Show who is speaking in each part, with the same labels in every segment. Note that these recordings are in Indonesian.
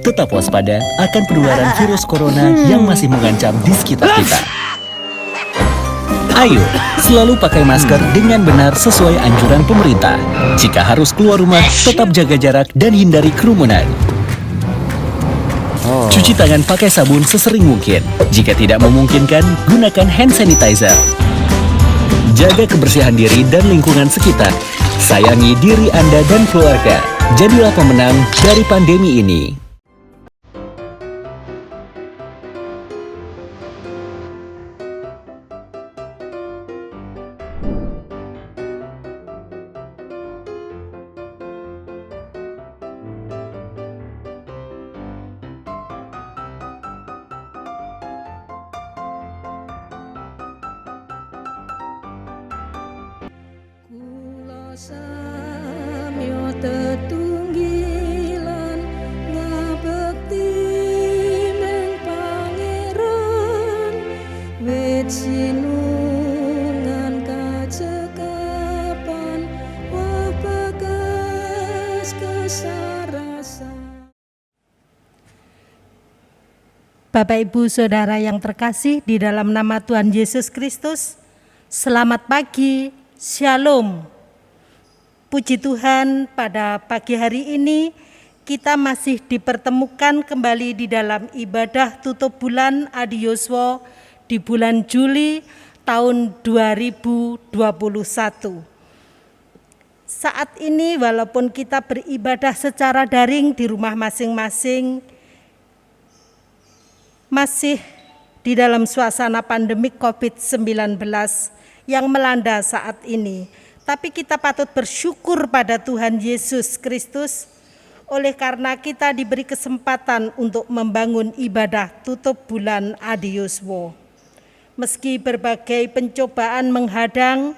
Speaker 1: Tetap waspada akan penularan virus corona yang masih mengancam di sekitar kita. Ayo, selalu pakai masker dengan benar sesuai anjuran pemerintah. Jika harus keluar rumah, tetap jaga jarak dan hindari kerumunan. Cuci tangan pakai sabun sesering mungkin. Jika tidak memungkinkan, gunakan hand sanitizer. Jaga kebersihan diri dan lingkungan sekitar. Sayangi diri Anda dan keluarga. Jadilah pemenang dari pandemi ini.
Speaker 2: Samyo tetunggilan ngabekti meng pangeran wit sinungan kacekapan wabagas kesarasan.
Speaker 3: Bapak Ibu Saudara yang terkasih di dalam nama Tuhan Yesus Kristus, selamat pagi, Shalom. Puji Tuhan, pada pagi hari ini kita masih dipertemukan kembali di dalam ibadah tutup bulan Adi Yuswa di bulan Juli tahun 2021. Saat ini walaupun kita beribadah secara daring di rumah masing-masing, masih di dalam suasana pandemik COVID-19 yang melanda saat ini. Tapi kita patut bersyukur pada Tuhan Yesus Kristus oleh karena kita diberi kesempatan untuk membangun ibadah tutup bulan Adi Yuswa. Meski berbagai pencobaan menghadang,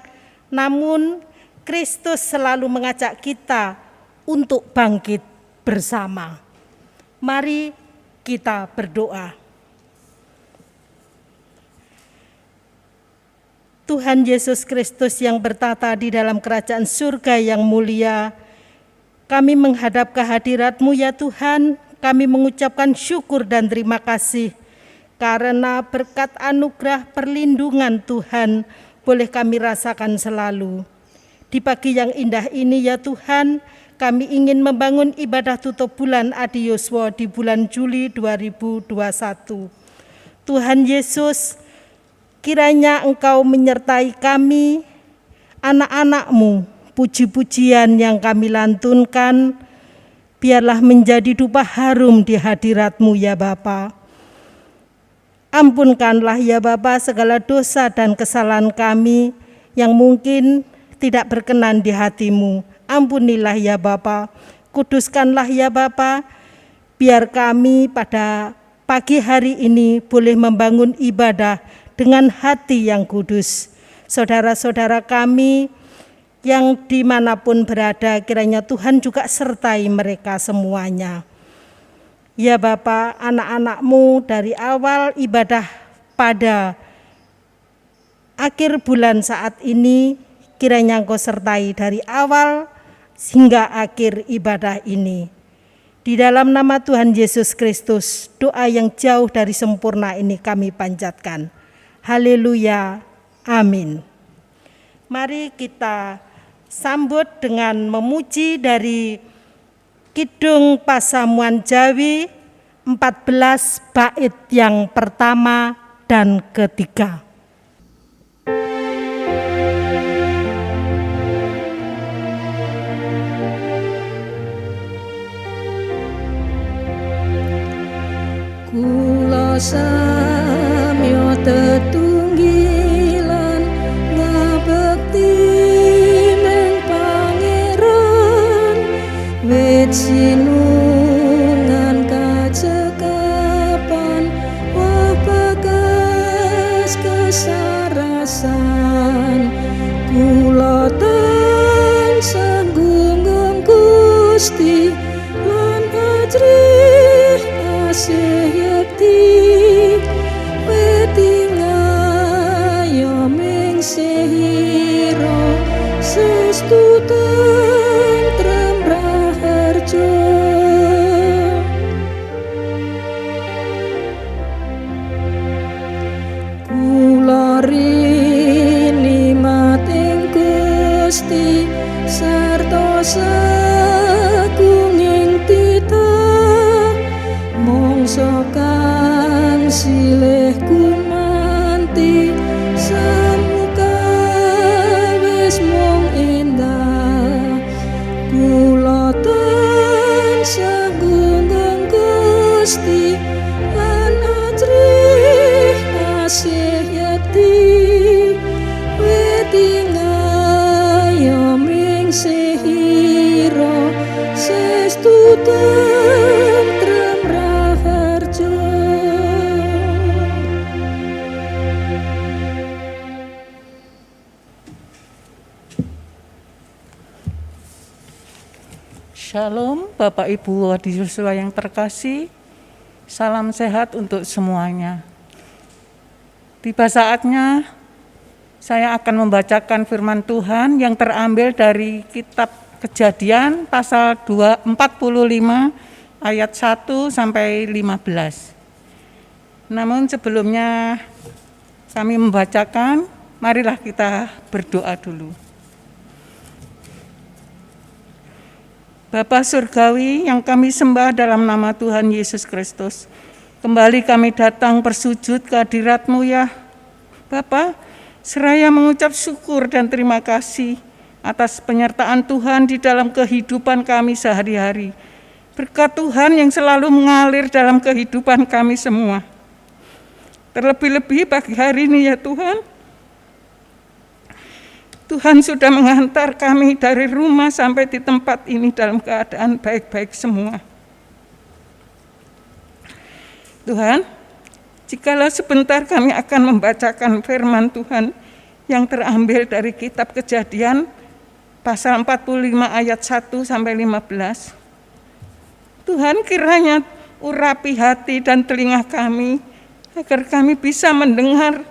Speaker 3: namun Kristus selalu mengajak kita untuk bangkit bersama. Mari kita berdoa. Tuhan Yesus Kristus yang bertata di dalam kerajaan surga yang mulia, kami menghadap kehadirat-Mu ya Tuhan, kami mengucapkan syukur dan terima kasih karena berkat anugerah perlindungan Tuhan boleh kami rasakan selalu. Di pagi yang indah ini ya Tuhan, kami ingin membangun ibadah tutup bulan Adi Yuswa di bulan Juli 2021. Tuhan Yesus, kiranya Engkau menyertai kami, anak-anak-Mu, puji-pujian yang kami lantunkan, biarlah menjadi dupa harum di hadirat-Mu ya Bapa. Ampunkanlah ya Bapa segala dosa dan kesalahan kami yang mungkin tidak berkenan di hati-Mu. Ampunilah ya Bapa, kuduskanlah ya Bapa, biar kami pada pagi hari ini boleh membangun ibadah dengan hati yang kudus. Saudara-saudara kami yang dimanapun berada, kiranya Tuhan juga sertai mereka semuanya. Ya Bapa, anak-anak-Mu dari awal ibadah pada akhir bulan saat ini, kiranya Engkau sertai dari awal hingga akhir ibadah ini. Di dalam nama Tuhan Yesus Kristus, doa yang jauh dari sempurna ini kami panjatkan. Haleluya, amin. Mari kita sambut dengan memuji dari Kidung Pasamuan Jawi 14 bait yang pertama dan ketiga.
Speaker 2: Kula samyo tetunggilan ngabekti meng pangeran wit sinungan kacekapan wabagas kesarasan. Kula tansah gunggung Gusti lan ajrih asih yakti wetingayo ming sehiro sestu tentrem raharjo. silih kumanti semuka wis mung endah kula tansah gunggung Gusti lan ajrih asih yati wetingayoming sehiro sestu tentrem raharjo.
Speaker 4: Shalom Bapak Ibu Adi Yosua yang terkasih, salam sehat untuk semuanya. Tiba saatnya saya akan membacakan firman Tuhan yang terambil dari kitab Kejadian pasal 45 ayat 1 sampai 15. Namun sebelumnya kami membacakan, marilah kita berdoa dulu. Bapa Surgawi yang kami sembah dalam nama Tuhan Yesus Kristus, kembali kami datang bersujud ke hadirat-Mu ya Bapa, seraya mengucap syukur dan terima kasih atas penyertaan Tuhan di dalam kehidupan kami sehari-hari. Berkat Tuhan yang selalu mengalir dalam kehidupan kami semua. Terlebih-lebih pagi hari ini ya Tuhan, Tuhan sudah menghantar kami dari rumah sampai di tempat ini dalam keadaan baik-baik semua. Tuhan, jikalau sebentar kami akan membacakan firman Tuhan yang terambil dari kitab Kejadian pasal 45 ayat 1 sampai 15. Tuhan kiranya urapi hati dan telinga kami agar kami bisa mendengar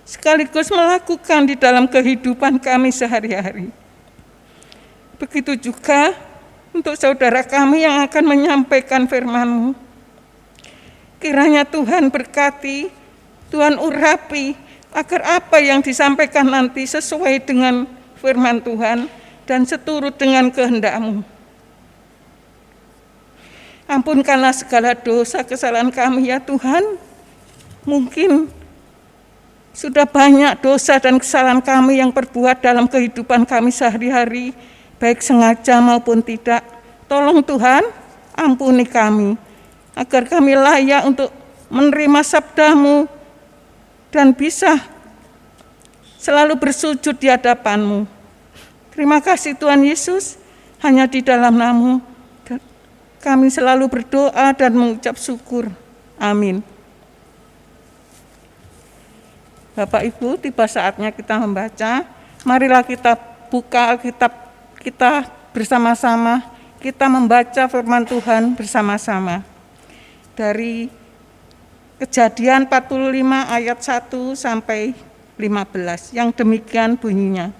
Speaker 4: sekaligus melakukan di dalam kehidupan kami sehari-hari. Begitu juga untuk saudara kami yang akan menyampaikan firman-Mu. Kiranya Tuhan berkati, Tuhan urapi, agar apa yang disampaikan nanti sesuai dengan firman Tuhan dan seturut dengan kehendak-Mu. Ampunkanlah segala dosa kesalahan kami ya Tuhan. Mungkin sudah banyak dosa dan kesalahan kami yang perbuat dalam kehidupan kami sehari-hari, baik sengaja maupun tidak. Tolong Tuhan, ampuni kami, agar kami layak untuk menerima sabda-Mu dan bisa selalu bersujud di hadapan-Mu. Terima kasih Tuhan Yesus, hanya di dalam nama-Mu kami selalu berdoa dan mengucap syukur. Amin. Bapak Ibu, tiba saatnya kita membaca. Marilah kita buka Alkitab kita bersama-sama. Kita membaca firman Tuhan bersama-sama. Dari Kejadian 45 ayat 1 sampai 15. Yang demikian bunyinya.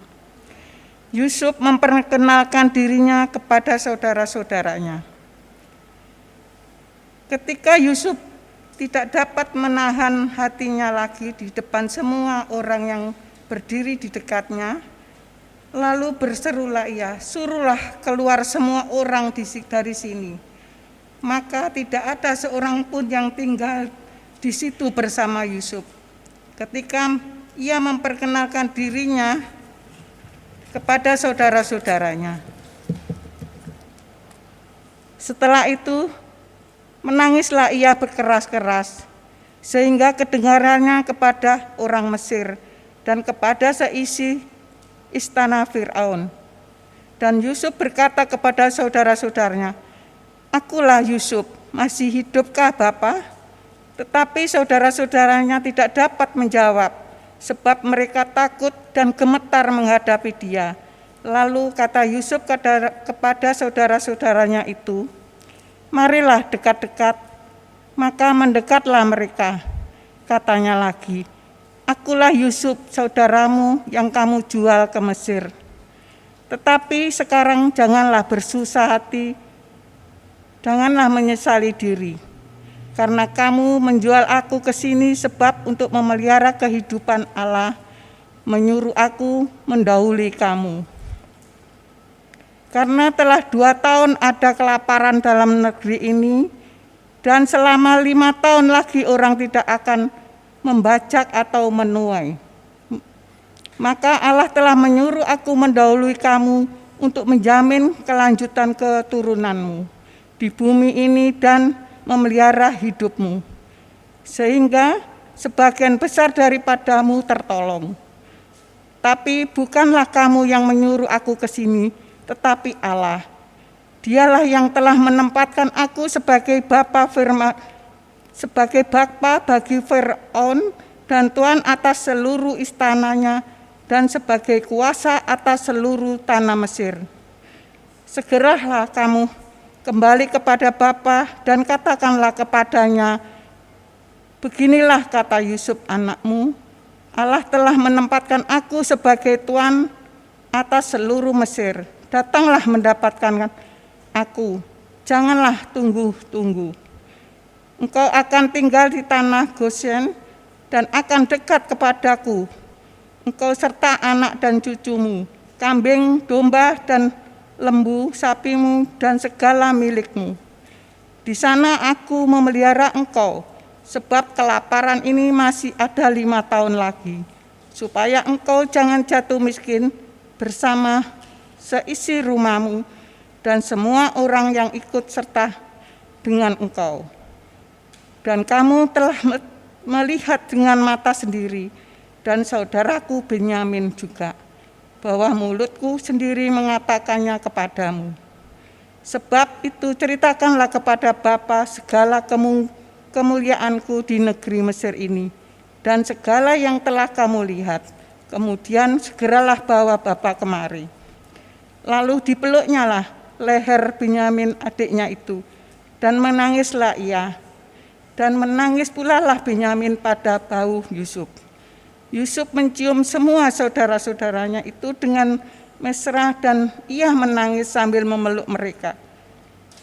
Speaker 4: Yusuf memperkenalkan dirinya kepada saudara-saudaranya. Ketika Yusuf tidak dapat menahan hatinya lagi di depan semua orang yang berdiri di dekatnya, lalu berserulah ia, suruhlah keluar semua orang dari sini. Maka tidak ada seorang pun yang tinggal di situ bersama Yusuf. Ketika ia memperkenalkan dirinya kepada saudara-saudaranya. Setelah itu, menangislah ia berkeras-keras, sehingga kedengarannya kepada orang Mesir dan kepada seisi istana Fir'aun. Dan Yusuf berkata kepada saudara-saudaranya, "Akulah Yusuf, masih hidupkah Bapa?" Tetapi saudara-saudaranya tidak dapat menjawab, sebab mereka takut dan gemetar menghadapi dia. Lalu kata Yusuf kepada saudara-saudaranya itu, "Marilah dekat-dekat." Maka mendekatlah mereka. Katanya lagi, "Akulah Yusuf, saudaramu yang kamu jual ke Mesir. Tetapi sekarang janganlah bersusah hati, janganlah menyesali diri, karena kamu menjual aku ke sini sebab untuk memelihara kehidupan Allah, menyuruh aku mendahului kamu. Karena telah 2 tahun ada kelaparan dalam negeri ini, dan selama 5 tahun lagi orang tidak akan membajak atau menuai. Maka Allah telah menyuruh aku mendahului kamu untuk menjamin kelanjutan keturunanmu di bumi ini dan memelihara hidupmu, sehingga sebagian besar daripadamu tertolong. Tapi bukanlah kamu yang menyuruh aku ke sini, tetapi Allah. Dialah yang telah menempatkan aku sebagai bapa bagi Firaun dan tuan atas seluruh istananya dan sebagai kuasa atas seluruh tanah Mesir. Segeralah kamu kembali kepada bapa dan katakanlah kepadanya, beginilah kata Yusuf anakmu, Allah telah menempatkan aku sebagai tuan atas seluruh Mesir. Datanglah mendapatkan aku, janganlah tunggu-tunggu. Engkau akan tinggal di tanah Goshen dan akan dekat kepadaku, engkau serta anak dan cucumu, kambing, domba, dan lembu, sapimu, dan segala milikmu. Di sana aku memelihara engkau, sebab kelaparan ini masih ada 5 tahun lagi, supaya engkau jangan jatuh miskin bersama seisi rumahmu dan semua orang yang ikut serta dengan engkau. Dan kamu telah melihat dengan mata sendiri, dan saudaraku Benyamin juga, bahwa mulutku sendiri mengatakannya kepadamu. Sebab itu ceritakanlah kepada Bapa segala kemuliaanku di negeri Mesir ini, dan segala yang telah kamu lihat. Kemudian segeralah bawa Bapa kemari. Lalu dipeluknya lah leher Benyamin adiknya itu, dan menangislah ia. Dan menangis pula lah Benyamin pada bau Yusuf. Yusuf mencium semua saudara-saudaranya itu dengan mesra, dan ia menangis sambil memeluk mereka.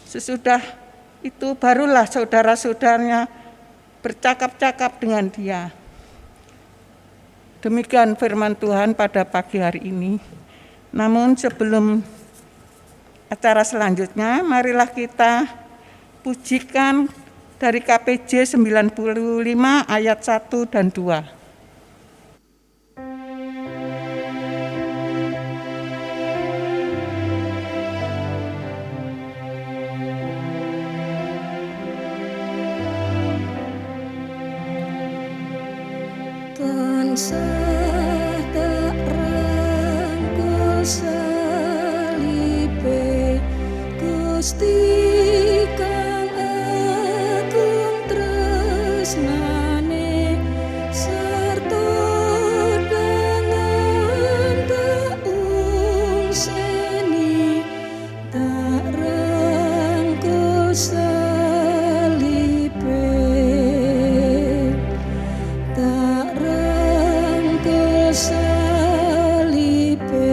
Speaker 4: Sesudah itu barulah saudara-saudaranya bercakap-cakap dengan dia. Demikian firman Tuhan pada pagi hari ini. Namun sebelum acara selanjutnya, marilah kita pujikan dari KPJ 95 ayat 1 dan 2.
Speaker 2: Tansah tak rangkul salibe Gusti kang agung tresnane, sarta dengan tak ungseni, tak rangkul salibe, tak rangkul salibe,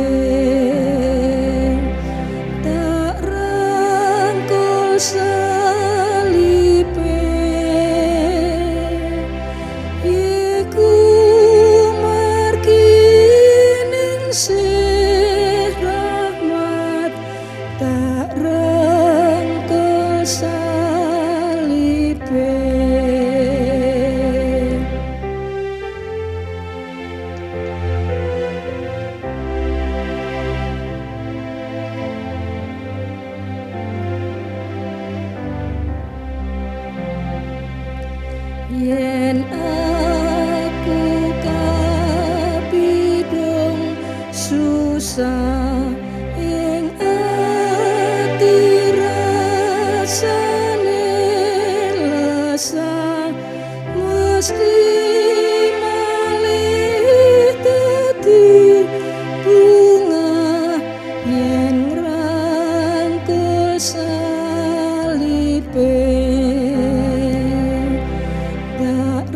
Speaker 2: tak rangkul salibe. Iku margi ningsih rahmat, tak rangkul salibe. Yen aku kapidhong susah ing ati rasane lesah, mesti malih dadi bunga yen rangkul salibe, tak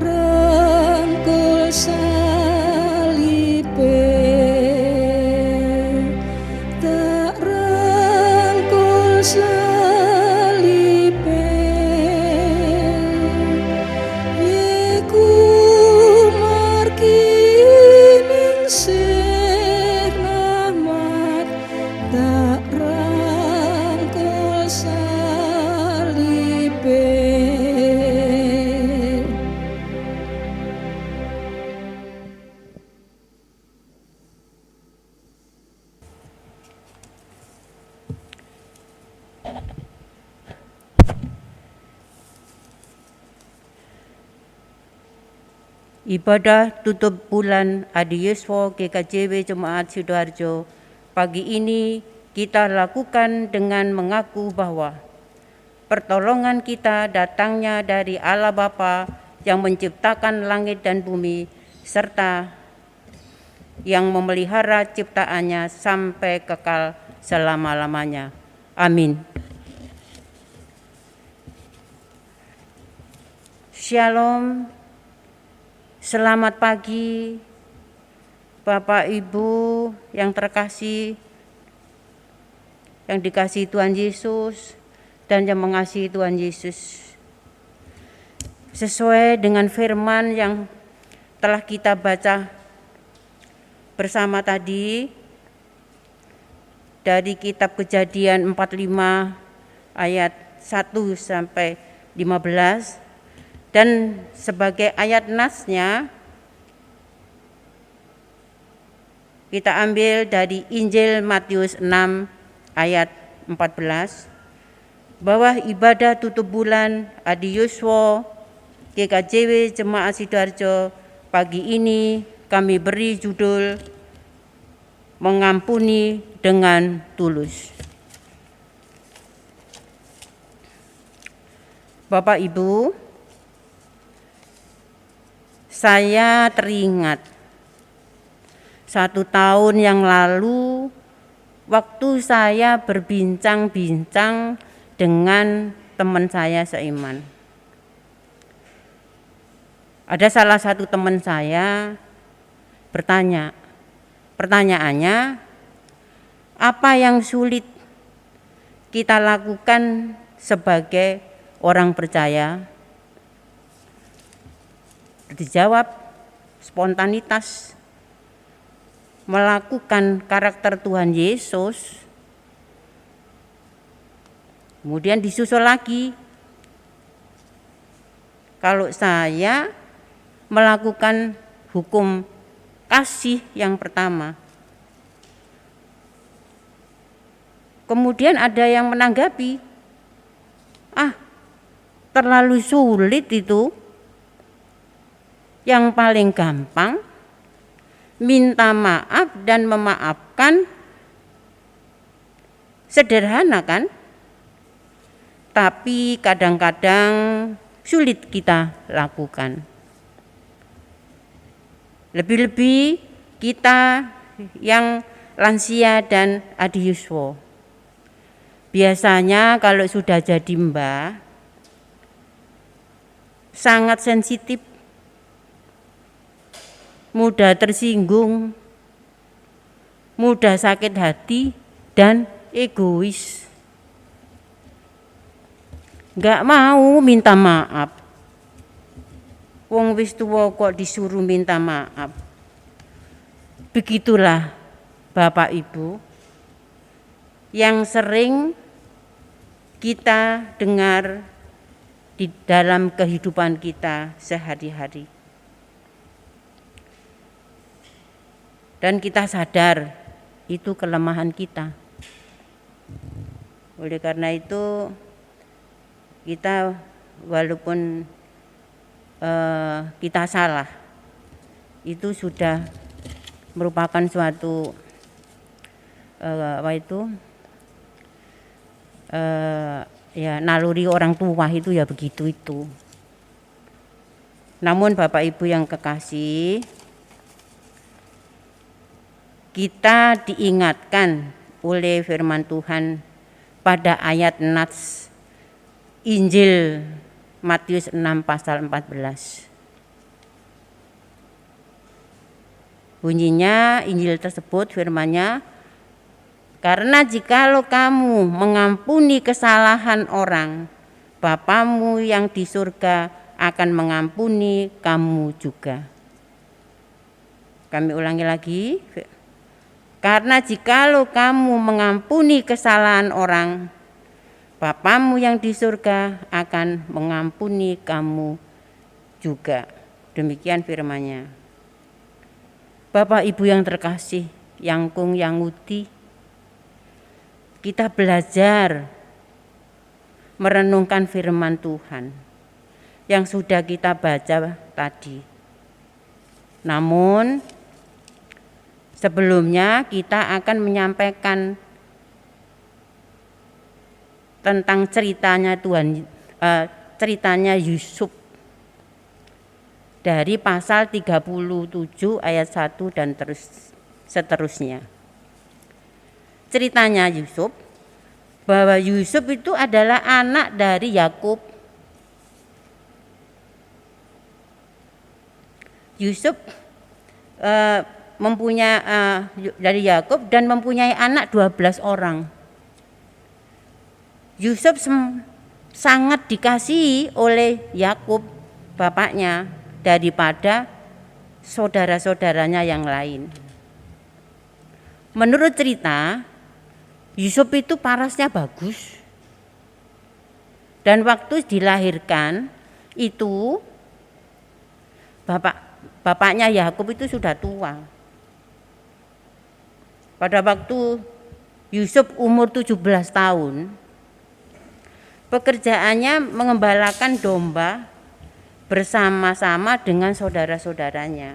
Speaker 5: Ibadah tutup bulan Adi Yuswo GKJW Jemaat Sidoarjo pagi ini kita lakukan dengan mengaku bahwa pertolongan kita datangnya dari Allah Bapa yang menciptakan langit dan bumi serta yang memelihara ciptaannya sampai kekal selama-lamanya. Amin. Shalom. Selamat pagi Bapak Ibu yang terkasih, yang dikasihi Tuhan Yesus dan yang mengasihi Tuhan Yesus. Sesuai dengan firman yang telah kita baca bersama tadi dari kitab Kejadian 45 ayat 1 sampai 15, dan sebagai ayat nasnya kita ambil dari Injil Matius 6 ayat 14, bahwa ibadah tutup bulan Adi Yuswo GKJW Jemaat Sidoarjo pagi ini kami beri judul Mengampuni dengan Tulus. Bapak Ibu, saya teringat 1 tahun yang lalu waktu saya berbincang-bincang dengan teman saya seiman. Ada salah satu teman saya bertanya, pertanyaannya, apa yang sulit kita lakukan sebagai orang percaya? Dijawab, spontanitas, melakukan karakter Tuhan Yesus. Kemudian disusul lagi, kalau saya melakukan hukum kasih yang pertama. Kemudian ada yang menanggapi, terlalu sulit itu. Yang paling gampang minta maaf dan memaafkan, sederhana kan? Tapi kadang-kadang sulit kita lakukan. Lebih-lebih kita yang lansia dan Adi Yuswo. Biasanya kalau sudah jadi mbah sangat sensitif, mudah tersinggung, mudah sakit hati, dan egois. Gak mau minta maaf. Wong wis tuwa kok disuruh minta maaf. Begitulah Bapak Ibu yang sering kita dengar di dalam kehidupan kita sehari-hari. Dan kita sadar itu kelemahan kita. Oleh karena itu kita walaupun kita salah, itu sudah merupakan suatu naluri orang tua, itu ya begitu itu. Namun Bapak Ibu yang kekasih, kita diingatkan oleh firman Tuhan pada ayat nats Injil Matius 6 pasal 14. Bunyinya Injil tersebut firmannya, karena jikalau kamu mengampuni kesalahan orang, Bapamu yang di surga akan mengampuni kamu juga. Kami ulangi lagi. Karena jikalau kamu mengampuni kesalahan orang, Bapamu yang di surga akan mengampuni kamu juga. Demikian firman-Nya. Bapak Ibu yang terkasih, yang kung yang ngudi, kita belajar merenungkan firman Tuhan yang sudah kita baca tadi. Namun sebelumnya kita akan menyampaikan tentang ceritanya Yusuf dari pasal 37 ayat 1 dan seterusnya. Ceritanya Yusuf, bahwa Yusuf itu adalah anak dari Yakub. Yusuf dari Yakub dan mempunyai anak 12 orang. Yusuf sangat dikasihi oleh Yakub bapaknya daripada saudara-saudaranya yang lain. Menurut cerita, Yusuf itu parasnya bagus. Dan waktu dilahirkan itu bapaknya Yakub itu sudah tua. Pada waktu Yusuf umur 17 tahun, pekerjaannya mengembalakan domba bersama-sama dengan saudara-saudaranya.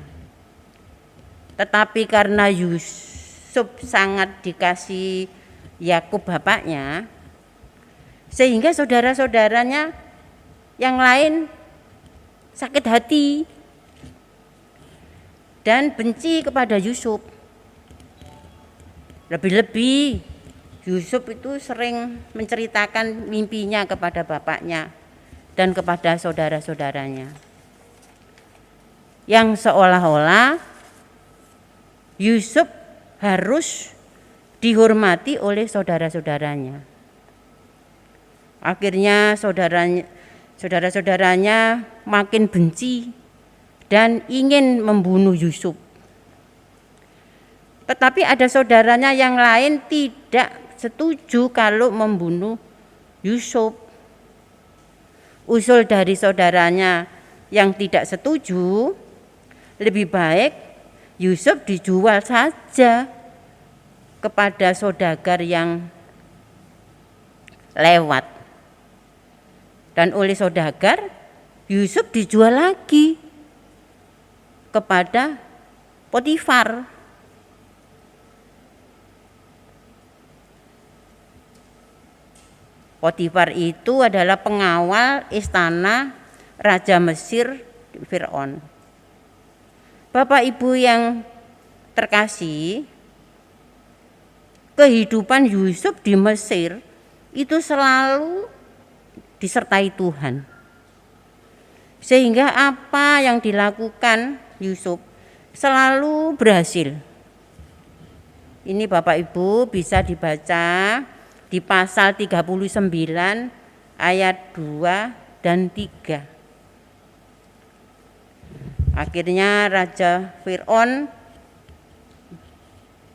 Speaker 5: Tetapi karena Yusuf sangat dikasih Yakub bapaknya, sehingga saudara-saudaranya yang lain sakit hati dan benci kepada Yusuf. Lebih-lebih Yusuf itu sering menceritakan mimpinya kepada bapaknya dan kepada saudara-saudaranya, yang seolah-olah Yusuf harus dihormati oleh saudara-saudaranya. Akhirnya saudara-saudaranya makin benci dan ingin membunuh Yusuf. Tetapi ada saudaranya yang lain tidak setuju kalau membunuh Yusuf. Usul dari saudaranya yang tidak setuju, lebih baik Yusuf dijual saja kepada saudagar yang lewat. Dan oleh saudagar, Yusuf dijual lagi kepada Potifar. Potifar itu adalah pengawal istana Raja Mesir Fir'aun. Bapak Ibu yang terkasih, kehidupan Yusuf di Mesir itu selalu disertai Tuhan. Sehingga apa yang dilakukan Yusuf selalu berhasil. Ini Bapak Ibu bisa dibaca di pasal 39 ayat 2 dan 3. Akhirnya Raja Fir'aun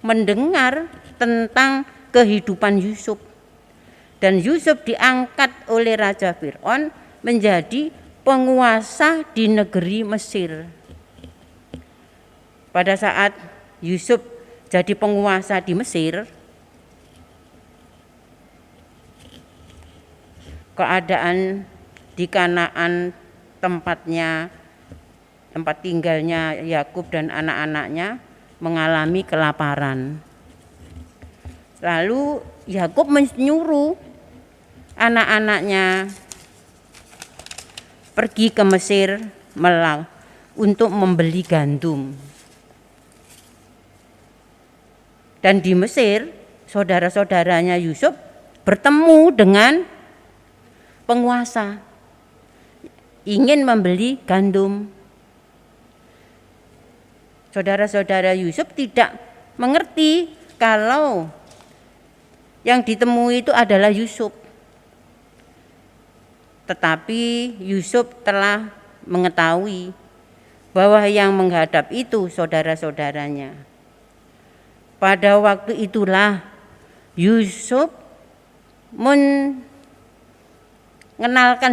Speaker 5: mendengar tentang kehidupan Yusuf, dan Yusuf diangkat oleh Raja Fir'aun menjadi penguasa di negeri Mesir. Pada saat Yusuf jadi penguasa di Mesir, keadaan di Kanaan, tempat tinggalnya Yakub dan anak-anaknya, mengalami kelaparan. Lalu Yakub menyuruh anak-anaknya pergi ke Mesir untuk membeli gandum. Dan di Mesir, saudara-saudaranya Yusuf bertemu dengan penguasa, ingin membeli gandum. Saudara-saudara Yusuf tidak mengerti kalau yang ditemui itu adalah Yusuf. Tetapi Yusuf telah mengetahui bahwa yang menghadap itu saudara-saudaranya. Pada waktu itulah Yusuf mengenalkan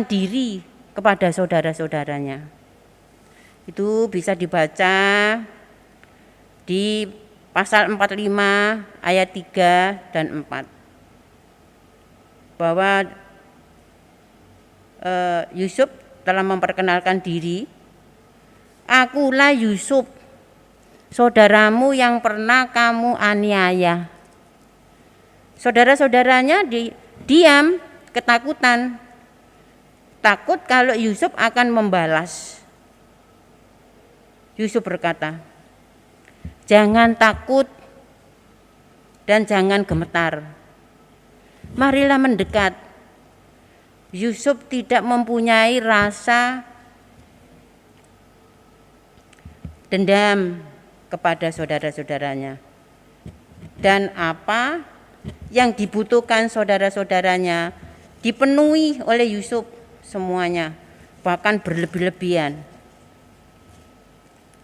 Speaker 5: diri kepada saudara-saudaranya. Itu bisa dibaca di pasal 45 ayat 3 dan 4. Bahwa Yusuf telah memperkenalkan diri, "Akulah Yusuf saudaramu yang pernah kamu aniaya. Saudara-saudaranya diam, ketakutan. Takut kalau Yusuf akan membalas. Yusuf berkata, "Jangan takut dan jangan gemetar. Marilah mendekat." Yusuf tidak mempunyai rasa dendam kepada saudara-saudaranya. Dan apa yang dibutuhkan saudara-saudaranya dipenuhi oleh Yusuf semuanya, bahkan berlebih-lebihan.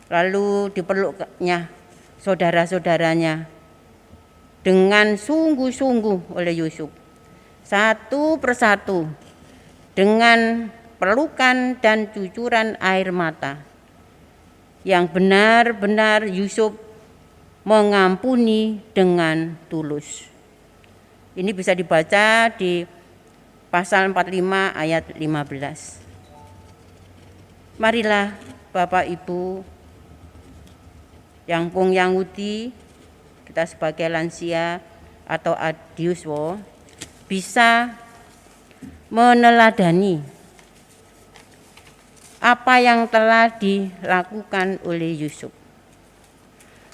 Speaker 5: Lalu dipeluknya saudara-saudaranya dengan sungguh-sungguh oleh Yusuf, satu persatu, dengan pelukan dan cucuran air mata. Yang benar-benar Yusuf mengampuni dengan tulus. Ini bisa dibaca di pasal 45 ayat 15. Marilah Bapak Ibu yang Pung Yahudi, kita sebagai lansia atau adiuswo, bisa meneladani apa yang telah dilakukan oleh Yusuf.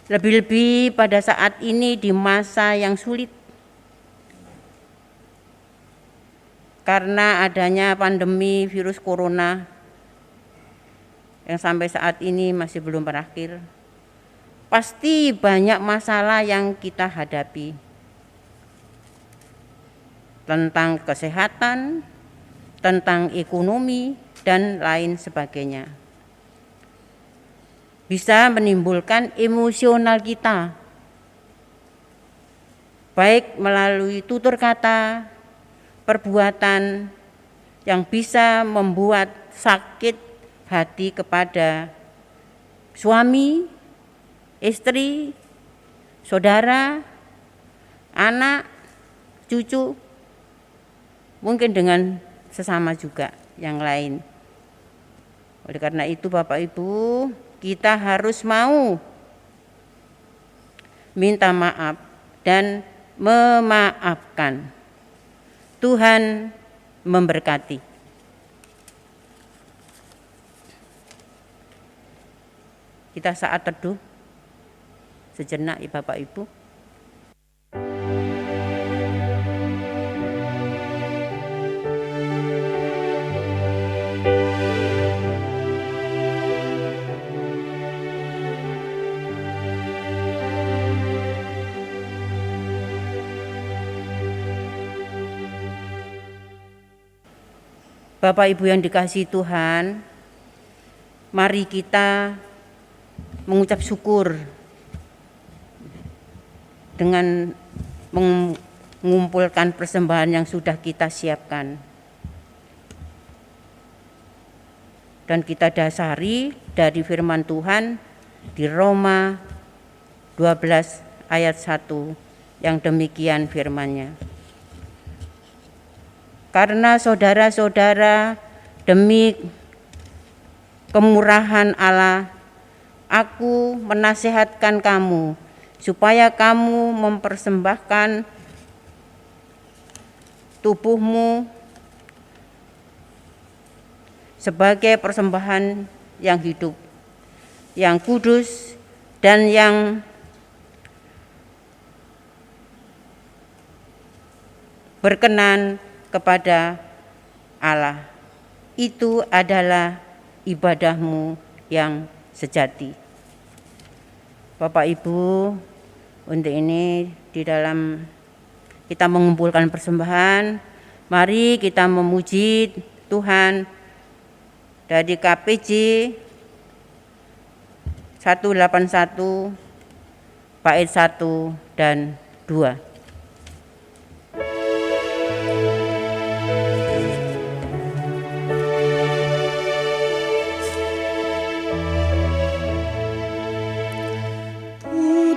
Speaker 5: Lebih-lebih pada saat ini di masa yang sulit, karena adanya pandemi virus corona yang sampai saat ini masih belum berakhir. Pasti banyak masalah yang kita hadapi tentang kesehatan, tentang ekonomi, dan lain sebagainya. Bisa menimbulkan emosional kita, baik melalui tutur kata, perbuatan yang bisa membuat sakit hati kepada suami, istri, saudara, anak, cucu, mungkin dengan sesama juga yang lain. Oleh karena itu Bapak Ibu, kita harus mau minta maaf dan memaafkan. Tuhan memberkati. Kita saat teduh sejenak ya Bapak Ibu. Bapak Ibu yang dikasihi Tuhan, mari kita mengucap syukur dengan mengumpulkan persembahan yang sudah kita siapkan. Dan kita dasari dari firman Tuhan di Roma 12 ayat 1 yang demikian firman-Nya. Karena saudara-saudara, demi kemurahan Allah, aku menasihatkan kamu supaya kamu mempersembahkan tubuhmu sebagai persembahan yang hidup, yang kudus, dan yang berkenan kepada Allah. Itu adalah ibadahmu yang sejati. Bapak Ibu, untuk ini di dalam kita mengumpulkan persembahan, mari kita memuji Tuhan dari KPJ 181 bait 1 dan 2.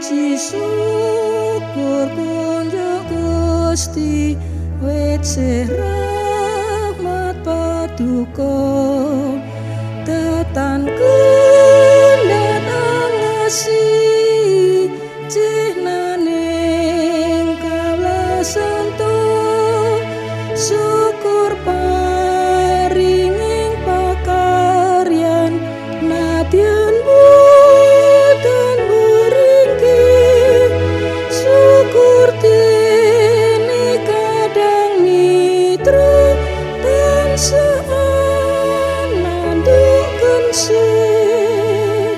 Speaker 2: Puji syukur kunjuk Gusti wece rahmat paduka tetan datang asih kasih.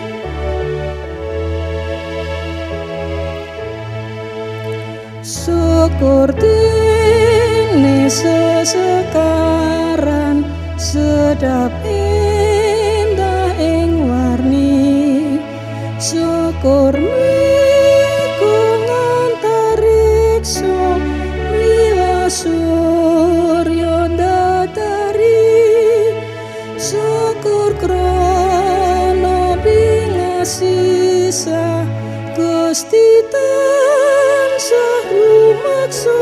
Speaker 2: Syukur dene sesekaran sedap indah ing warni. Syukur miku ngantariksa miwa surya ndatari. Syukur krana pingasisa Gusti tansah rumaksa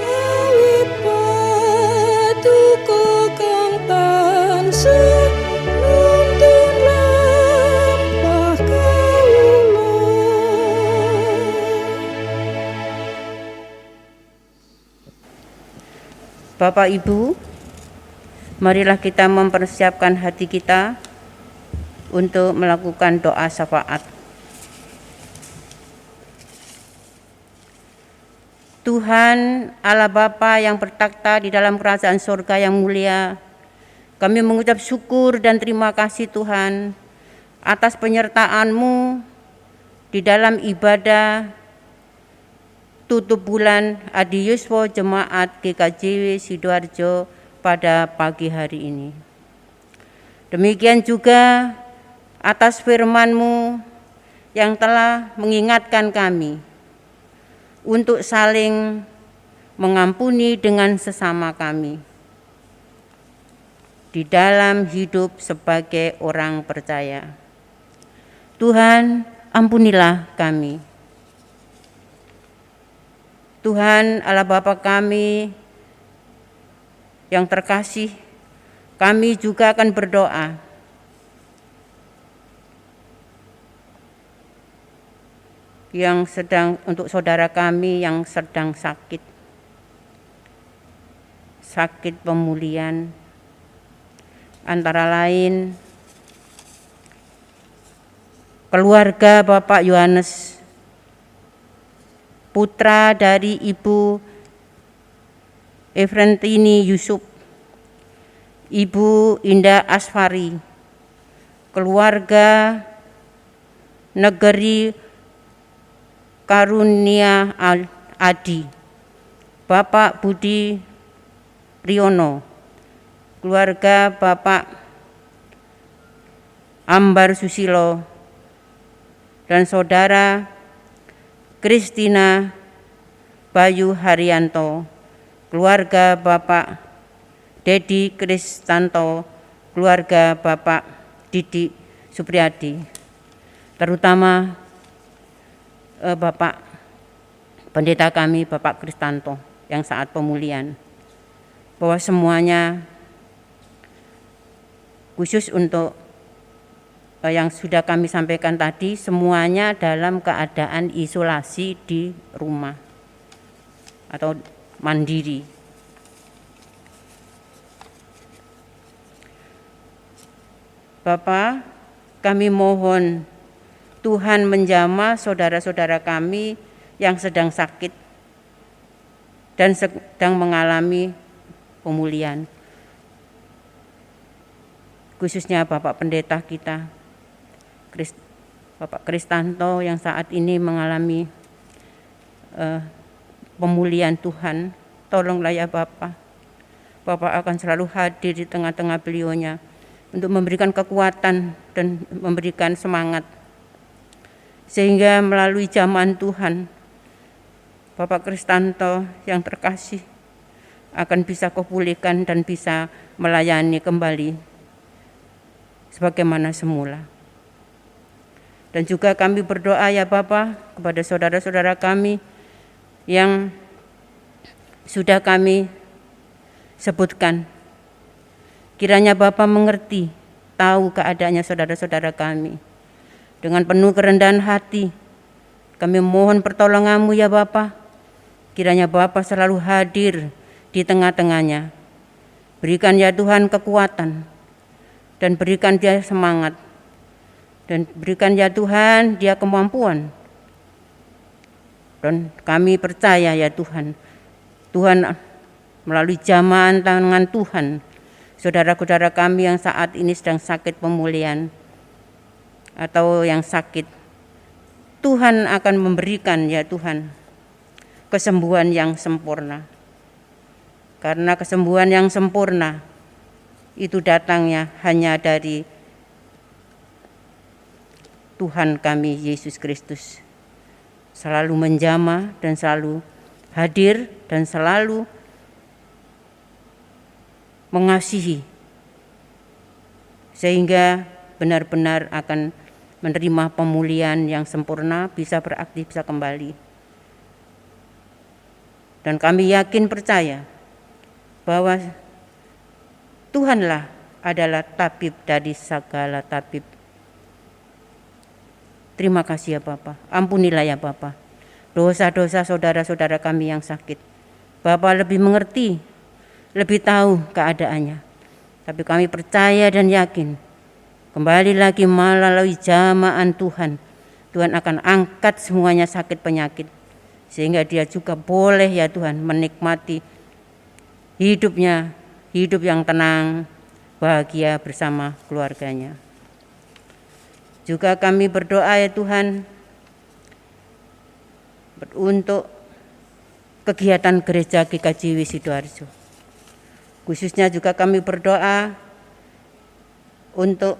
Speaker 2: awit paduka kang tansah nuntun lampah kawula.
Speaker 5: Bapak Ibu, marilah kita mempersiapkan hati kita untuk melakukan doa syafaat. Tuhan Allah Bapa yang bertakhta di dalam kerajaan surga yang mulia, kami mengucap syukur dan terima kasih Tuhan atas penyertaan-Mu di dalam ibadah tutup bulan Adi Yuswo Jemaat GKJW Sidoarjo pada pagi hari ini. Demikian juga atas firman-Mu yang telah mengingatkan kami untuk saling mengampuni dengan sesama kami di dalam hidup sebagai orang percaya. Tuhan, ampunilah kami. Tuhan Allah Bapa kami yang terkasih, kami juga akan berdoa yang sedang untuk saudara kami yang sedang sakit pemulihan, antara lain keluarga Bapak Yohanes, putra dari Ibu Efrentini Yusuf, Ibu Indah Asfari, keluarga Negeri Karunia Adi, Bapak Budi Riono, keluarga Bapak Ambar Susilo, dan saudara Kristina Bayu Haryanto, keluarga Bapak Dedi Kristanto, keluarga Bapak Didi Supriyadi, terutama Bapak Pendeta kami Bapak Kristanto yang saat pemulihan, bahwa semuanya khusus untuk yang sudah kami sampaikan tadi, semuanya dalam keadaan isolasi di rumah atau mandiri. Bapak, kami mohon Tuhan menjamah saudara-saudara kami yang sedang sakit dan sedang mengalami pemulihan. Khususnya Bapak Pendeta kita, Bapak Kristanto yang saat ini mengalami pemulihan. Tuhan, tolonglah ya Bapak. Bapak akan selalu hadir di tengah-tengah beliaunya untuk memberikan kekuatan dan memberikan semangat, sehingga melalui jamahan Tuhan, Bapak Kristanto yang terkasih akan bisa kepulihkan dan bisa melayani kembali sebagaimana semula. Dan juga kami berdoa ya Bapak kepada saudara-saudara kami yang sudah kami sebutkan. Kiranya Bapak mengerti, tahu keadaannya saudara-saudara kami. Dengan penuh kerendahan hati, kami mohon pertolongan-Mu ya Bapa. Kiranya Bapa selalu hadir di tengah-tengahnya. Berikan ya Tuhan kekuatan, dan berikan dia semangat, dan berikan ya Tuhan dia kemampuan. Dan kami percaya ya Tuhan, Tuhan melalui jamahan tangan Tuhan saudara-saudara kami yang saat ini sedang sakit pemulihan atau yang sakit. Tuhan akan memberikan ya Tuhan kesembuhan yang sempurna. Karena kesembuhan yang sempurna itu datangnya hanya dari Tuhan kami Yesus Kristus. Selalu menjamah dan selalu hadir dan selalu mengasihi, sehingga benar-benar akan menerima pemulihan yang sempurna, bisa beraktif, bisa kembali. Dan kami yakin percaya bahwa Tuhanlah adalah tabib dari segala tabib. Terima kasih ya Bapa, ampunilah ya Bapa dosa-dosa saudara-saudara kami yang sakit. Bapa lebih mengerti, lebih tahu keadaannya. Tapi kami percaya dan yakin, kembali lagi melalui jamahan Tuhan, Tuhan akan angkat semuanya sakit penyakit, sehingga dia juga boleh ya Tuhan menikmati hidupnya, hidup yang tenang, bahagia bersama keluarganya. Juga kami berdoa ya Tuhan untuk kegiatan gereja GKJW Sidoarjo. Khususnya juga kami berdoa untuk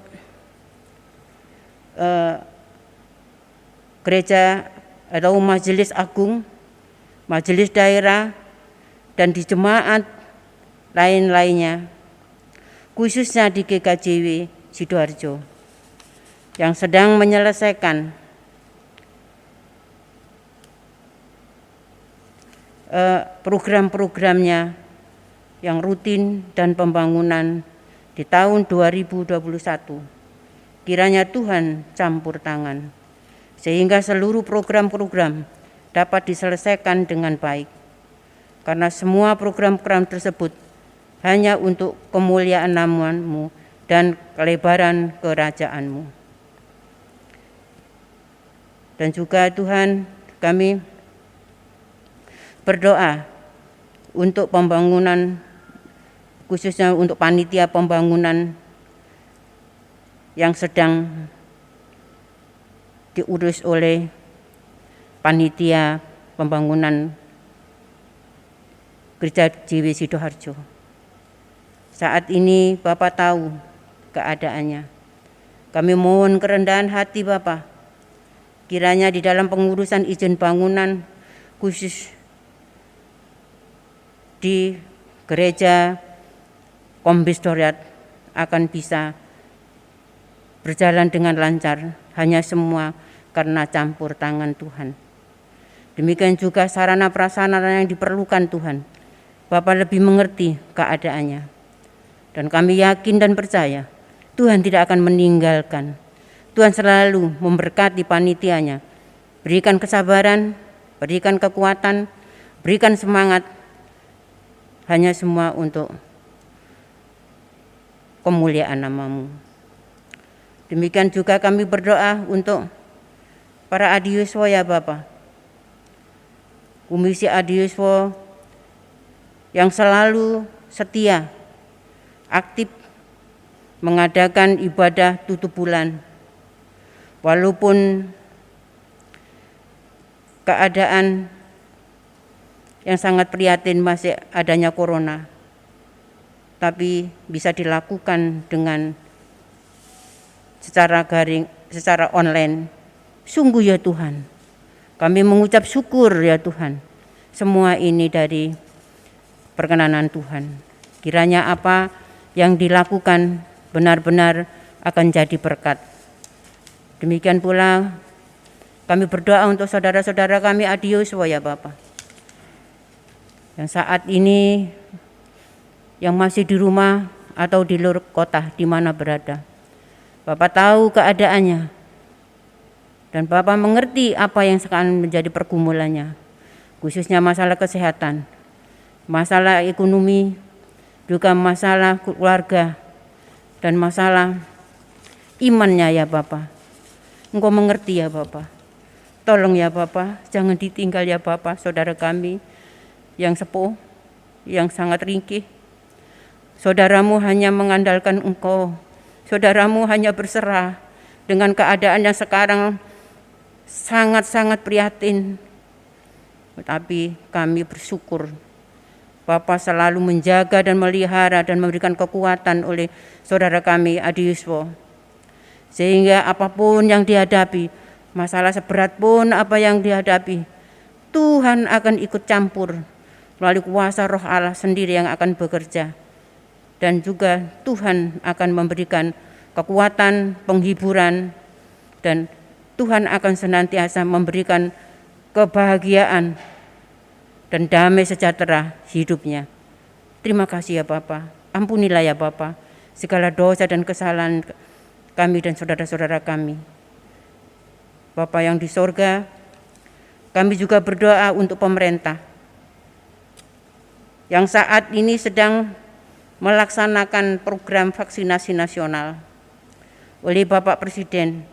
Speaker 5: gereja atau majelis agung, majelis daerah, dan di jemaat lain-lainnya, khususnya di GKJW Sidoarjo yang sedang menyelesaikan program-programnya yang rutin dan pembangunan di tahun 2021. Kiranya Tuhan campur tangan sehingga seluruh program-program dapat diselesaikan dengan baik. Karena semua program-program tersebut hanya untuk kemuliaan nama-Mu dan kelebaran kerajaan-Mu. Dan juga Tuhan, kami berdoa untuk pembangunan, khususnya untuk panitia pembangunan yang sedang diurus oleh panitia pembangunan Gereja JW Sidoarjo. Saat ini Bapak tahu keadaannya. Kami mohon kerendahan hati Bapak, kiranya di dalam pengurusan izin bangunan khusus di gereja Kombistoriat akan bisa berjalan dengan lancar, hanya semua karena campur tangan Tuhan. Demikian juga sarana prasarana yang diperlukan Tuhan, Bapak lebih mengerti keadaannya. Dan kami yakin dan percaya Tuhan tidak akan meninggalkan. Tuhan selalu memberkati panitianya, berikan kesabaran, berikan kekuatan, berikan semangat, hanya semua untuk kemuliaan nama-Mu. Demikian juga kami berdoa untuk para adiuswa ya Bapak. Komisi adiuswa yang selalu setia, aktif mengadakan ibadah tutup bulan. Walaupun keadaan yang sangat prihatin masih adanya corona, tapi bisa dilakukan dengan secara garing, secara online. Sungguh ya Tuhan, kami mengucap syukur ya Tuhan. Semua ini dari perkenanan Tuhan. Kiranya apa yang dilakukan benar-benar akan jadi berkat. Demikian pula kami berdoa untuk saudara-saudara kami adiuswa ya Bapak, yang saat ini yang masih di rumah atau di luar kota di mana berada. Bapak tahu keadaannya dan Bapak mengerti apa yang sekarang menjadi pergumulannya, khususnya masalah kesehatan, masalah ekonomi, juga masalah keluarga dan masalah imannya ya Bapak. Engkau mengerti ya Bapak. Tolong ya Bapak, jangan ditinggal ya Bapak saudara kami yang sepuh, yang sangat ringkih. Saudaramu hanya mengandalkan Engkau. Saudaramu hanya berserah dengan keadaan yang sekarang sangat-sangat prihatin. Tetapi kami bersyukur Bapa selalu menjaga dan melihara dan memberikan kekuatan oleh saudara kami Adi Yuswo. Sehingga apapun yang dihadapi, masalah seberat pun apa yang dihadapi, Tuhan akan ikut campur melalui kuasa Roh Allah sendiri yang akan bekerja. Dan juga Tuhan akan memberikan kekuatan, penghiburan, dan Tuhan akan senantiasa memberikan kebahagiaan dan damai sejahtera hidupnya. Terima kasih ya Bapa. Ampunilah ya Bapa segala dosa dan kesalahan kami dan saudara-saudara kami. Bapa yang di sorga, kami juga berdoa untuk pemerintah yang saat ini sedang melaksanakan program vaksinasi nasional oleh Bapak Presiden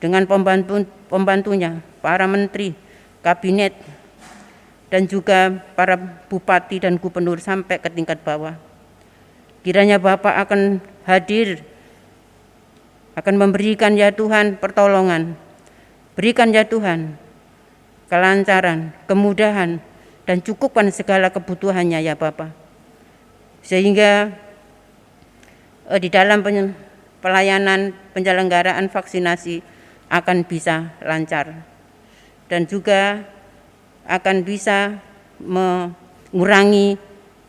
Speaker 5: dengan pembantunya, para menteri, kabinet, dan juga para bupati dan gubernur sampai ke tingkat bawah. Kiranya Bapak akan hadir, akan memberikan ya Tuhan pertolongan, berikan ya Tuhan kelancaran, kemudahan, dan cukupkan segala kebutuhannya ya Bapak. Sehingga di dalam pelayanan penyelenggaraan vaksinasi akan bisa lancar dan juga akan bisa mengurangi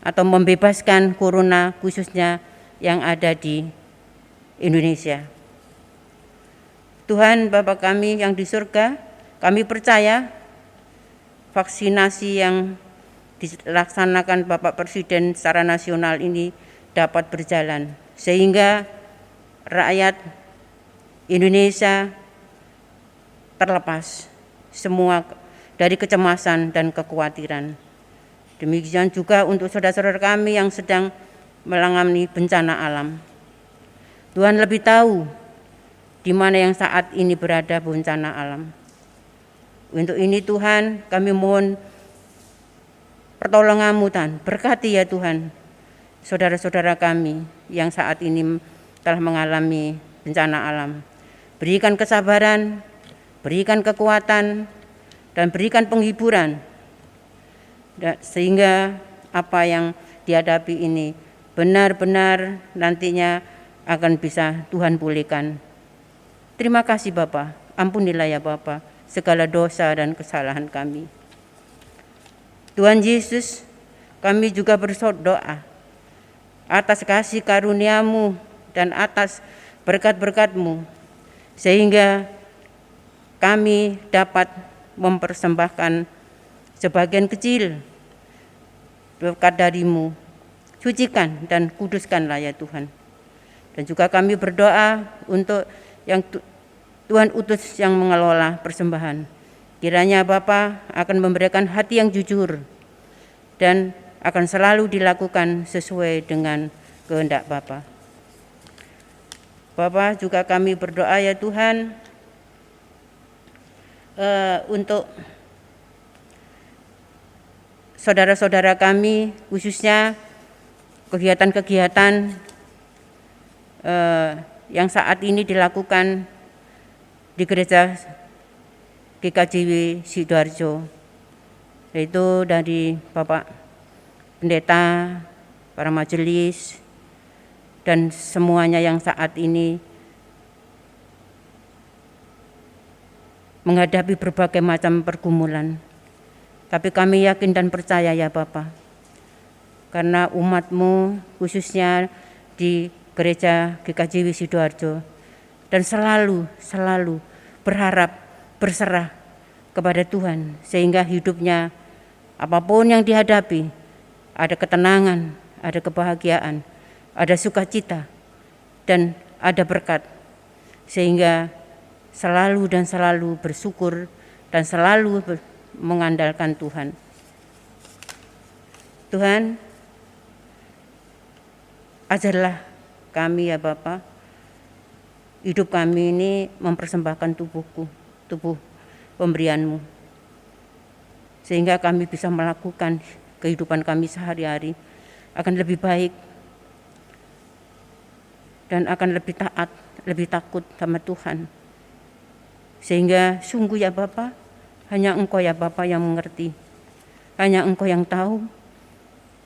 Speaker 5: atau membebaskan corona khususnya yang ada di Indonesia. Tuhan Bapa kami yang di surga, kami percaya vaksinasi yang dilaksanakan Bapak Presiden secara nasional ini dapat berjalan sehingga rakyat Indonesia terlepas semua dari kecemasan dan kekhawatiran. Demikian juga untuk saudara-saudara kami yang sedang mengalami bencana alam. Tuhan lebih tahu di mana yang saat ini berada bencana alam. Untuk ini Tuhan kami mohon pertolongan-Mu Tuhan, berkati ya Tuhan saudara-saudara kami yang saat ini telah mengalami bencana alam. Berikan kesabaran, berikan kekuatan, dan berikan penghiburan sehingga apa yang dihadapi ini benar-benar nantinya akan bisa Tuhan pulihkan. Terima kasih Bapa, ampunilah ya Bapa segala dosa dan kesalahan kami. Tuhan Yesus, kami juga berdoa atas kasih karunia-Mu dan atas berkat-berkat-Mu, sehingga kami dapat mempersembahkan sebagian kecil berkat dari-Mu. Sucikan dan kuduskanlah ya Tuhan. Dan juga kami berdoa untuk yang Tuhan utus yang mengelola persembahan. Kiranya Bapa akan memberikan hati yang jujur dan akan selalu dilakukan sesuai dengan kehendak Bapa. Bapa juga kami berdoa ya Tuhan untuk saudara-saudara kami khususnya kegiatan-kegiatan yang saat ini dilakukan di gereja GKJW Sidoarjo, yaitu dari Bapak Pendeta, para majelis, dan semuanya yang saat ini menghadapi berbagai macam pergumulan. Tapi kami yakin dan percaya ya Bapa, karena umat-Mu khususnya di gereja GKJW Sidoarjo dan selalu berharap berserah kepada Tuhan sehingga hidupnya apapun yang dihadapi ada ketenangan, ada kebahagiaan, ada sukacita dan ada berkat sehingga selalu bersyukur dan selalu mengandalkan Tuhan. Tuhan, ajarlah kami ya Bapa, hidup kami ini mempersembahkan tubuh pemberian-Mu, sehingga kami bisa melakukan kehidupan kami sehari-hari akan lebih baik dan akan lebih taat, lebih takut sama Tuhan. Sehingga sungguh ya Bapa, hanya Engkau ya Bapa yang mengerti, hanya Engkau yang tahu,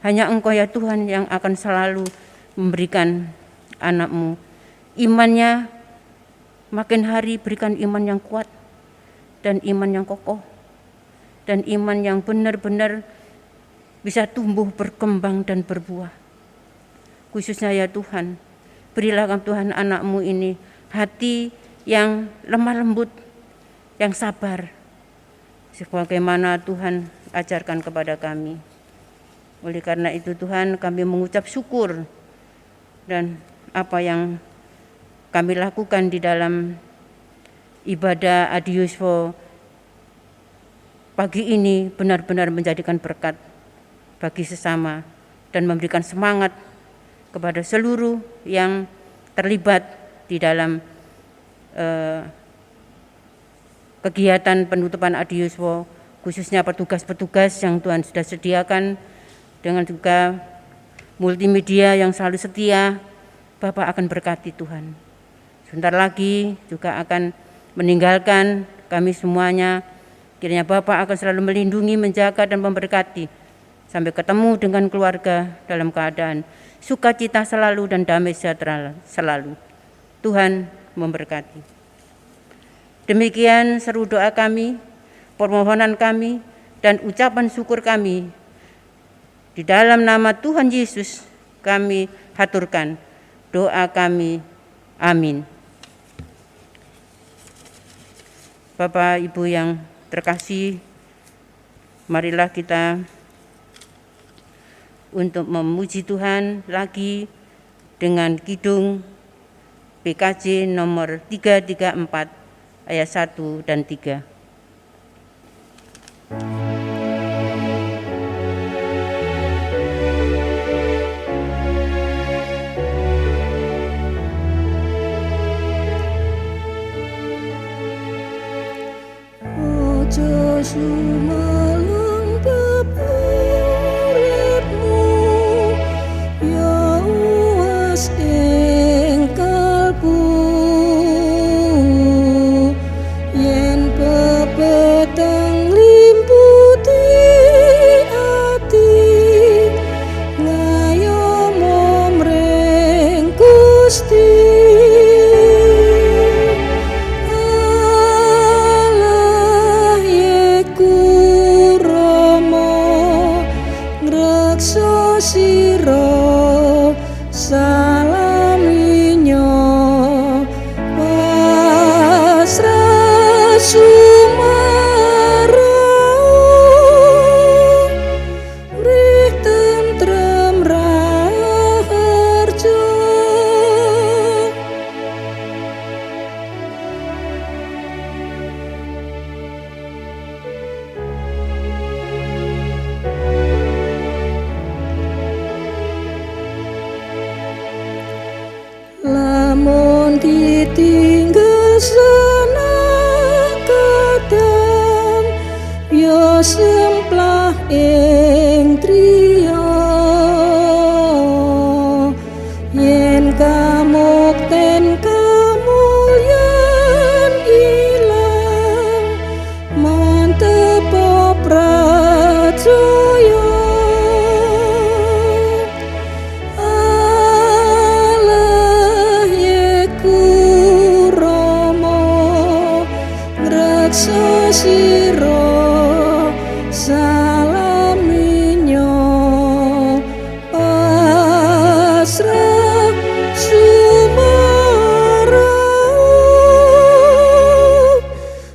Speaker 5: hanya Engkau ya Tuhan yang akan selalu memberikan anak-Mu imannya makin hari, berikan iman yang kuat dan iman yang kokoh dan iman yang benar-benar bisa tumbuh, berkembang dan berbuah. Khususnya ya Tuhan, berilah Tuhan anak-Mu ini hati yang lemah lembut, yang sabar, sebagaimana Tuhan ajarkan kepada kami. Oleh karena itu Tuhan, kami mengucap syukur, dan apa yang kami lakukan di dalam ibadah Adiusvo pagi ini benar-benar menjadikan berkat bagi sesama dan memberikan semangat kepada seluruh yang terlibat di dalam kegiatan penutupan Adiusvo, khususnya petugas-petugas yang Tuhan sudah sediakan, dengan juga multimedia yang selalu setia. Bapak akan berkati Tuhan. Sebentar lagi juga akan meninggalkan kami semuanya. Kiranya Bapak akan selalu melindungi, menjaga dan memberkati sampai ketemu dengan keluarga dalam keadaan sukacita selalu dan damai sejahtera selalu. Tuhan memberkati. Demikian seru doa kami, permohonan kami, dan ucapan syukur kami. Di dalam nama Tuhan Yesus kami haturkan doa kami. Amin. Bapak Ibu yang terkasih, marilah kita untuk memuji Tuhan lagi dengan kidung PKJ nomor 334 ayat 1 dan 3.
Speaker 2: Ojo sumalung pepuripmu, ya uas ing kalbu, yen pepetang limputi ati, ngayomo mring Gusti. Siro salaminyo pasrah sumarau, mrih tentrem raharja. Lamun ditinggal sana kadang, ya semplah ing triya, yen kamukten kamulyan ilang, mantep prajaya. Siro salaminyo pasrah sumarau,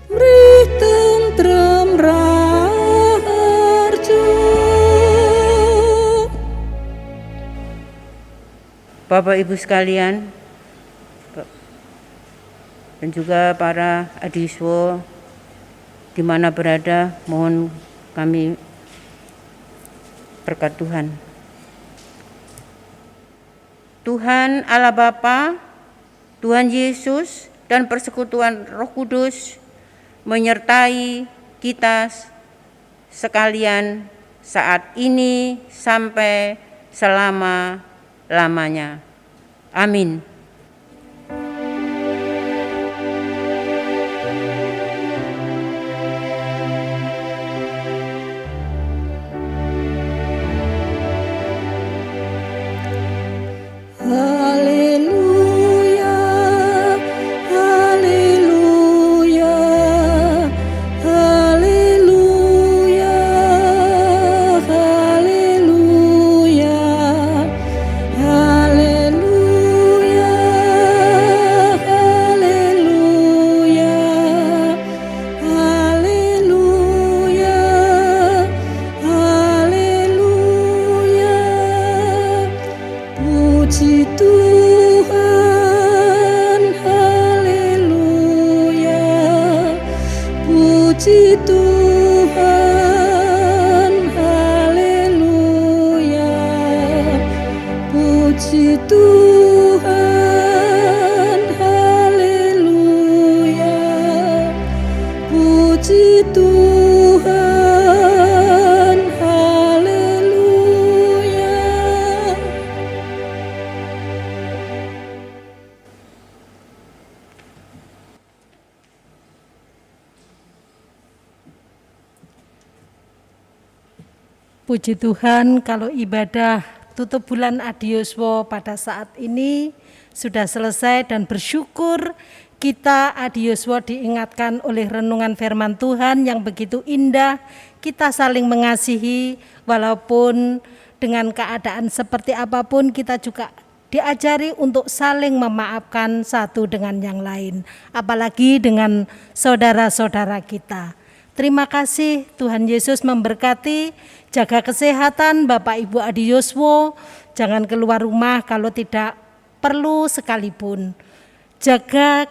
Speaker 2: mrih tentrem raharja.
Speaker 5: Bapak Ibu sekalian, dan juga para Adiusvo di mana berada, mohon kami berkat Tuhan. Tuhan Allah Bapa, Tuhan Yesus, dan persekutuan Roh Kudus menyertai kita sekalian saat ini sampai selama-lamanya. Amin.
Speaker 3: Puji Tuhan, kalau ibadah tutup bulan Adioswo pada saat ini sudah selesai, dan bersyukur kita Adioswo diingatkan oleh renungan firman Tuhan yang begitu indah. Kita saling mengasihi walaupun dengan keadaan seperti apapun, kita juga diajari untuk saling memaafkan satu dengan yang lain, apalagi dengan saudara-saudara kita. Terima kasih, Tuhan Yesus memberkati. Jaga kesehatan Bapak Ibu Adioswo, jangan keluar rumah kalau tidak perlu sekalipun. Jaga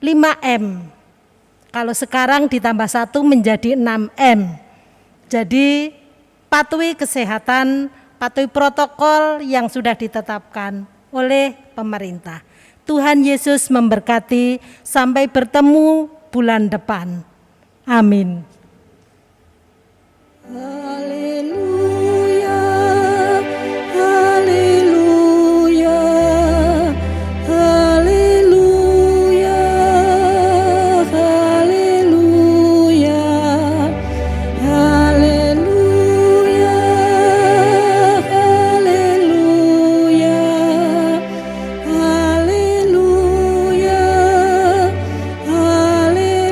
Speaker 3: 5M, kalau sekarang ditambah 1 menjadi 6M. Jadi patuhi kesehatan, patuhi protokol yang sudah ditetapkan oleh pemerintah. Tuhan Yesus memberkati, sampai bertemu bulan depan. Amin.
Speaker 2: Haleluya, haleluya, haleluya, haleluya, haleluya, haleluya, haleluya, haleluya.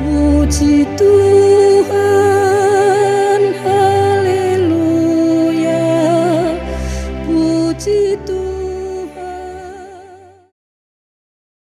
Speaker 2: Puji Tuhan, haleluya, puji Tuhan.